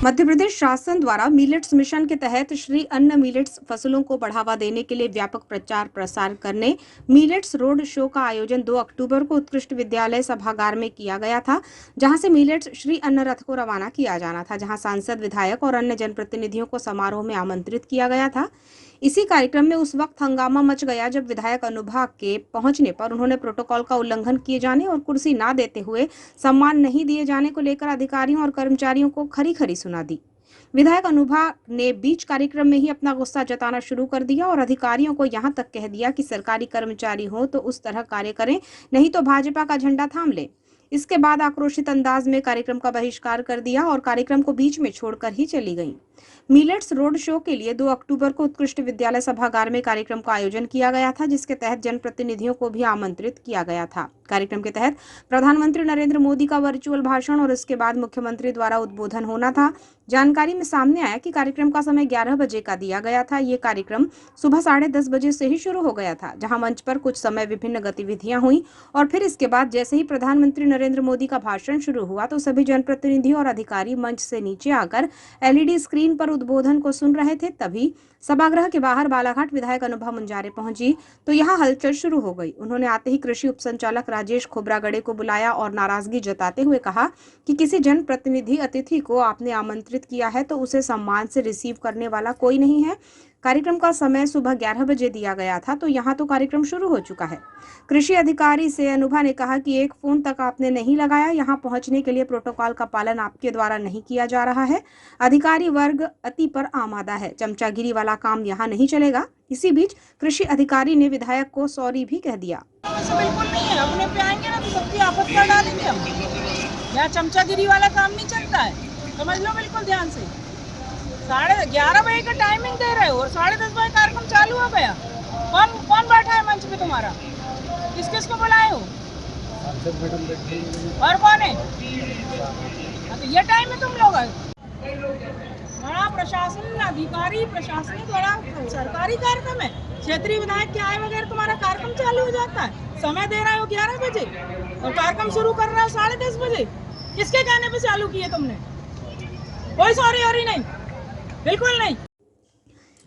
मध्य प्रदेश शासन द्वारा millets mission के तहत श्री अन्न मिलेट्स फसलों को बढ़ावा देने के लिए व्यापक प्रचार प्रसार करने मिलेट्स रोड शो का आयोजन 2 अक्टूबर को उत्कृष्ट विद्यालय सभागार में किया गया था, जहां से मिलेट्स श्री अन्न रथ को रवाना किया जाना था, जहां सांसद, विधायक और अन्य जनप्रतिनिधियों को समारोह में आमंत्रित किया गया था। इसी कार्यक्रम में उस वक्त हंगामा मच गया जब विधायक अनुभा के पहुंचने पर उन्होंने प्रोटोकॉल का उल्लंघन किए जाने और कुर्सी ना देते हुए सम्मान नहीं दिए जाने को लेकर अधिकारियों और कर्मचारियों को खरी खरी सुना दी। विधायक अनुभा ने बीच कार्यक्रम में ही अपना गुस्सा जताना शुरू कर दिया और अधिकारियों को यहां तक कह दिया कि सरकारी कर्मचारी हो तो उस तरह कार्य करें, नहीं तो भाजपा का झंडा थाम ले। इसके बाद आक्रोशित अंदाज में कार्यक्रम का बहिष्कार कर दिया और कार्यक्रम को बीच में छोड़कर ही चली गईं। मिलेट्स रोड शो के लिए 2 अक्टूबर को उत्कृष्ट विद्यालय सभागार में कार्यक्रम का आयोजन किया गया था, जिसके तहत जनप्रतिनिधियों को भी आमंत्रित किया गया था। कार्यक्रम के तहत प्रधानमंत्री नरेंद्र मोदी का वर्चुअल भाषण और इसके बाद मुख्यमंत्री द्वारा उद्बोधन होना था। जानकारी में सामने आया कि कार्यक्रम का समय 11 बजे का दिया गया था। ये कार्यक्रम सुबह 10:30 बजे से ही शुरू हो गया था, जहां मंच पर कुछ समय विभिन्न गतिविधियां हुई और फिर इसके बाद जैसे ही प्रधानमंत्री नरेंद्र मोदी का भाषण शुरू हुआ तो सभी जनप्रतिनिधि और अधिकारी मंच से नीचे आकर LED स्क्रीन पर उद्बोधन को सुन रहे थे। तभी सभागृह के बाहर बालाघाट विधायक अनुभा मुंजारे पहुंची तो यहां हलचल शुरू हो गई। उन्होंने आते ही कृषि उपसंचालक राजेश खोब्रागड़े को बुलाया और नाराजगी जताते हुए कहा कि किसी जनप्रतिनिधि अतिथि को आपने आमंत्रित किया है तो उसे सम्मान से रिसीव करने वाला कोई नहीं है। कार्यक्रम का समय सुबह 11 बजे दिया गया था तो यहाँ तो कार्यक्रम शुरू हो चुका है। कृषि अधिकारी से अनुभा ने कहा कि एक फोन तक आपने नहीं लगाया, यहाँ पहुंचने के लिए प्रोटोकॉल का पालन आपके द्वारा नहीं किया जा रहा है। अधिकारी वर्ग अति पर आमादा है, चमचागिरी वाला काम यहाँ नहीं चलेगा। इसी बीच कृषि अधिकारी ने विधायक को सॉरी भी कह दिया। बिल्कुल नहीं है, अपने पे आएंगे ना तो सबकी आफत कर डालेंगे हम। यहाँ चमचागिरी वाला काम नहीं चलता है, समझ लो बिल्कुल ध्यान से। 11:30 बजे का टाइमिंग दे रहे हो और 10:30 बजे कार्यक्रम चालू हो गया। कौन बैठा है मंच पे तुम्हारा? किस को बुलाए हो? और कौन है? तो ये टाइम है तुम लोग बड़ा प्रशासन, अधिकारी प्रशासन बड़ा सरकारी कार्यक्रम है। क्षेत्रीय विधायक के आए बगैर तुम्हारा कार्यक्रम चालू हो जाता है। समय दे रहे हो 11 बजे और कार्यक्रम शुरू कर रहे हो 10:30 बजे। किसके कहने पे चालू किए तुमने? कोई सॉरी नहीं, बिल्कुल नहीं।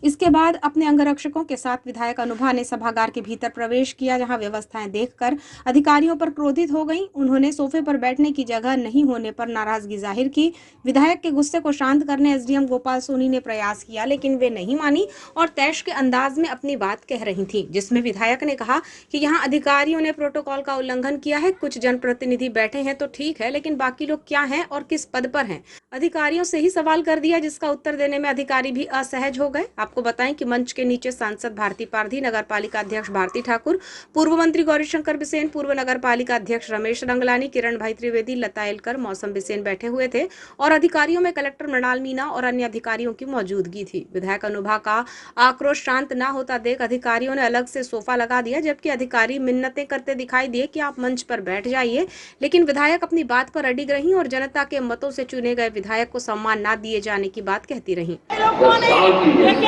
इसके बाद अपने अंगरक्षकों के साथ विधायक अनुभा ने सभागार के भीतर प्रवेश किया, जहां व्यवस्थाएं देखकर अधिकारियों पर क्रोधित हो गईं। उन्होंने सोफे पर बैठने की जगह नहीं होने पर नाराजगी जाहिर की। विधायक के गुस्से को शांत करने SDM गोपाल सोनी ने प्रयास किया, लेकिन वे नहीं मानी और तैश के अंदाज में अपनी बात कह रही थी, जिसमें विधायक ने कहा कि यहाँ अधिकारियों ने प्रोटोकॉल का उल्लंघन किया है। कुछ जनप्रतिनिधि बैठे हैं तो ठीक है, लेकिन बाकी लोग क्या हैं और किस पद पर हैं? अधिकारियों से ही सवाल कर दिया, जिसका उत्तर देने में अधिकारी भी असहज हो गए। आपको बताएं कि मंच के नीचे सांसद भारती पारधी, नगर पालिका अध्यक्ष भारती ठाकुर, पूर्व मंत्री गौरीशंकर बिसेन, पूर्व नगर पालिका अध्यक्ष रमेश रंगलानी, किरण भाई त्रिवेदी, लता एलकर, मौसम बिसेन बैठे हुए थे और अधिकारियों में कलेक्टर मृणाल मीणा और अन्य अधिकारियों की मौजूदगी थी। विधायक अनुभा का आक्रोश शांत न होता देख अधिकारियों ने अलग से सोफा लगा दिया, जबकि अधिकारी मिन्नतें करते दिखाई दिए कि आप मंच पर बैठ जाइए, लेकिन विधायक अपनी बात पर अडिग रही और जनता के मतों से चुने गए विधायक को सम्मान न दिए जाने की बात कहती रही।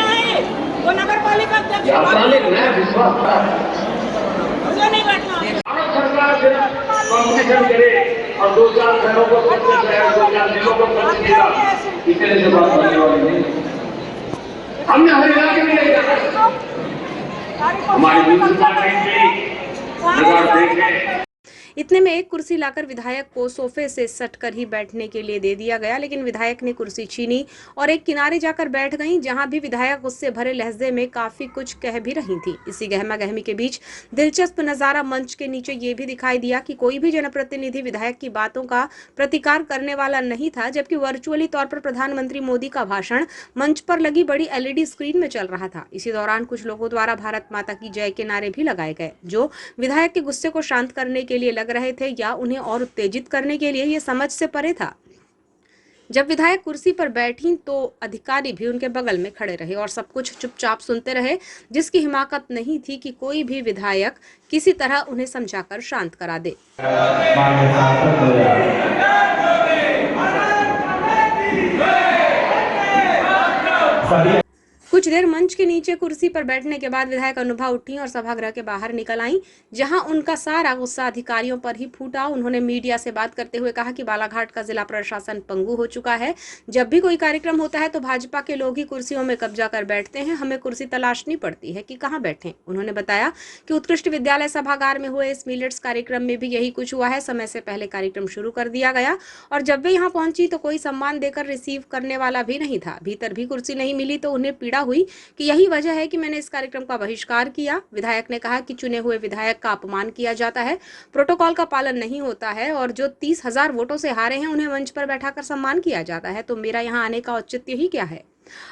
वो नगर पालिका अध्यक्ष नहीं बैठना। कंपटीशन करे और 2-4 शहरों को 2-4 जिलों को इतने से बात करने वाली नहीं। हमने हर इलाके में ले जाकर हमारी म्यूनिसिपल इतने में एक कुर्सी लाकर विधायक को सोफे से सटकर ही बैठने के लिए दे दिया गया, लेकिन विधायक ने कुर्सी छीनी और एक किनारे जाकर बैठ गईं, जहां भी विधायक उससे भरे लहजे में काफी कुछ कह भी रही थी। इसी गहमा गहमी के बीच दिलचस्प नजारा मंच के नीचे ये भी दिखाई दिया कि कोई भी जनप्रतिनिधि विधायक की बातों का प्रतिकार करने वाला नहीं था, जबकि वर्चुअली तौर पर प्रधानमंत्री मोदी का भाषण मंच पर लगी बड़ी LED स्क्रीन में चल रहा था। इसी दौरान कुछ लोगों द्वारा भारत माता की जय के नारे भी लगाए गए, जो विधायक के गुस्से को शांत करने के लिए लग रहे थे या उन्हें और उत्तेजित करने के लिए, ये समझ से परे था। जब विधायक कुर्सी पर बैठी तो अधिकारी भी उनके बगल में खड़े रहे और सब कुछ चुपचाप सुनते रहे, जिसकी हिमाकत नहीं थी कि कोई भी विधायक किसी तरह उन्हें समझाकर शांत करा दे। कुछ देर मंच के नीचे कुर्सी पर बैठने के बाद विधायक अनुभा उठी और सभागृह के बाहर निकल आईं, जहां उनका सारा गुस्सा अधिकारियों पर ही फूटा। उन्होंने मीडिया से बात करते हुए कहा कि बालाघाट का जिला प्रशासन पंगु हो चुका है। जब भी कोई कार्यक्रम होता है तो भाजपा के लोग ही कुर्सियों में कब्जा कर बैठते हैं, हमें कुर्सी तलाशनी पड़ती है कि कहाँ बैठें। उन्होंने बताया कि उत्कृष्ट विद्यालय सभागार में हुए इस मिलेट्स कार्यक्रम में भी यही कुछ हुआ है। समय से पहले कार्यक्रम शुरू कर दिया गया और जब वे यहाँ पहुंची तो कोई सम्मान देकर रिसीव करने वाला भी नहीं था। भीतर भी कुर्सी नहीं मिली तो उन्हें पीड़ा हुई कि यही वजह है कि मैंने इस कार्यक्रम का बहिष्कार किया। विधायक ने कहा कि चुने हुए विधायक का अपमान किया जाता है, प्रोटोकॉल का पालन नहीं होता है और जो 30,000 वोटों से हारे हैं उन्हें मंच पर बैठाकर सम्मान किया जाता है, तो मेरा यहाँ आने का औचित्य ही क्या है।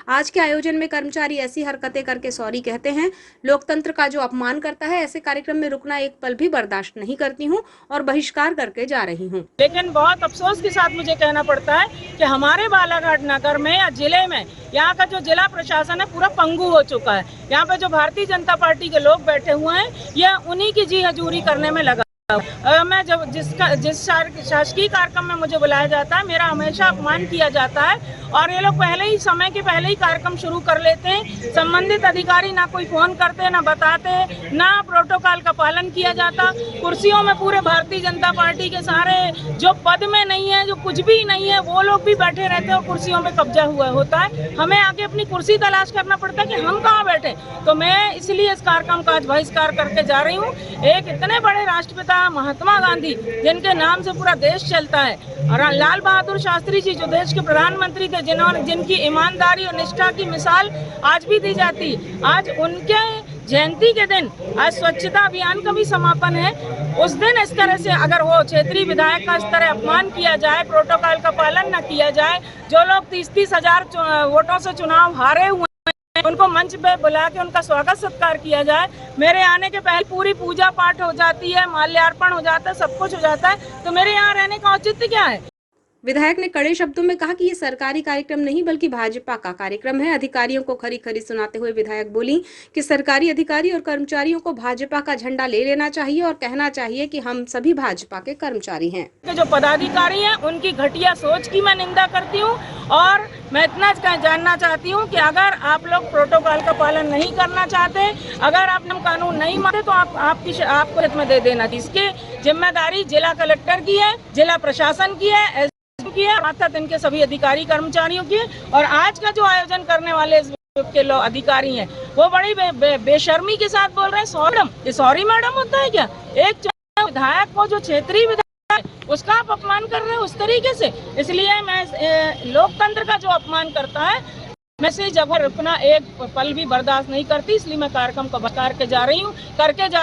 आज के आयोजन में कर्मचारी ऐसी हरकतें करके सॉरी कहते हैं। लोकतंत्र का जो अपमान करता है, ऐसे कार्यक्रम में रुकना एक पल भी बर्दाश्त नहीं करती हूं और बहिष्कार करके जा रही हूं। लेकिन बहुत अफसोस के साथ मुझे कहना पड़ता है कि हमारे बालाघाट नगर में या जिले में यहाँ का जो जिला प्रशासन है पूरा पंगु हो चुका है। यहाँ पे जो भारतीय जनता पार्टी के लोग बैठे हुए हैं, यह उन्हीं की जी हजूरी करने में लगा। मैं जब जिस शासकीय कार्यक्रम में मुझे बुलाया जाता है, मेरा हमेशा अपमान किया जाता है और ये लोग पहले ही समय के पहले ही कार्यक्रम शुरू कर लेते हैं। संबंधित अधिकारी ना कोई फोन करते, ना बताते, ना प्रोटोकॉल का पालन किया जाता। कुर्सियों में पूरे भारतीय जनता पार्टी के सारे जो पद में नहीं है, जो कुछ भी नहीं है, वो लोग भी बैठे रहते हैं और कुर्सियों में कब्जा हुआ होता है। हमें आगे अपनी कुर्सी तलाश करना पड़ता है कि हम कहाँ बैठे। तो मैं इसलिए इस कार्यक्रम का आज बहिष्कार करके जा रही हूँ। एक इतने बड़े राष्ट्रपिता महात्मा गांधी, जिनके नाम से पूरा देश चलता है, और लाल बहादुर शास्त्री जी जो देश के प्रधानमंत्री थे, जिनकी ईमानदारी और निष्ठा की मिसाल आज भी दी जाती। आज उनके जयंती के दिन आज स्वच्छता अभियान का भी समापन है। उस दिन इस तरह से अगर वो क्षेत्रीय विधायक का इस तरह अपमान किया जाए, प्रोटोकॉल का पालन न किया जाए, जो लोग 30-30 हजार वोटों से चुनाव हारे हुए उनको मंच पे बुला के उनका स्वागत सत्कार किया जाए। मेरे आने के पहले पूरी पूजा पाठ हो जाती है, माल्यार्पण हो जाता है, सब कुछ हो जाता है, तो मेरे यहाँ रहने का औचित्य क्या है। विधायक ने कड़े शब्दों में कहा कि ये सरकारी कार्यक्रम नहीं बल्कि भाजपा का कार्यक्रम है। अधिकारियों को खरी खरी सुनाते हुए विधायक बोली कि सरकारी अधिकारी और कर्मचारियों को भाजपा का झंडा ले लेना चाहिए और कहना चाहिए कि हम सभी भाजपा के कर्मचारी हैं। जो पदाधिकारी हैं उनकी घटिया सोच की मैं निंदा करती हूँ और मैं इतना जानना चाहती हूँ कि अगर आप लोग प्रोटोकॉल का पालन नहीं करना चाहते, अगर आप कानून नहीं मानते तो आपको हित में दे देना। इसकी जिम्मेदारी जिला कलेक्टर की है, जिला प्रशासन की है, की है, अर्थात इनके सभी अधिकारी कर्मचारियों की। और आज का जो आयोजन करने वाले के लोग अधिकारी हैं वो बड़ी बेशर्मी के साथ बोल रहे हैं सॉरी मैडम होता है क्या? एक विधायक को जो क्षेत्रीय विधायक उसका आप अपमान कर रहे हैं उस तरीके से। इसलिए मैं लोकतंत्र का जो अपमान करता है मैं से जगह रुकना एक पल भी बर्दाश्त नहीं करती। इसलिए मैं कार्यक्रम को बहिष्कार करके जा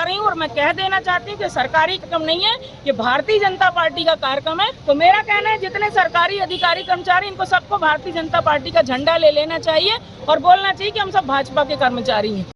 रही हूँ और मैं कह देना चाहती हूँ कि सरकारी कार्यक्रम नहीं है, ये भारतीय जनता पार्टी का कार्यक्रम है। तो मेरा कहना है जितने सरकारी अधिकारी कर्मचारी, इनको सबको भारतीय जनता पार्टी का झंडा ले लेना चाहिए और बोलना चाहिए कि हम सब भाजपा के कर्मचारी हैं।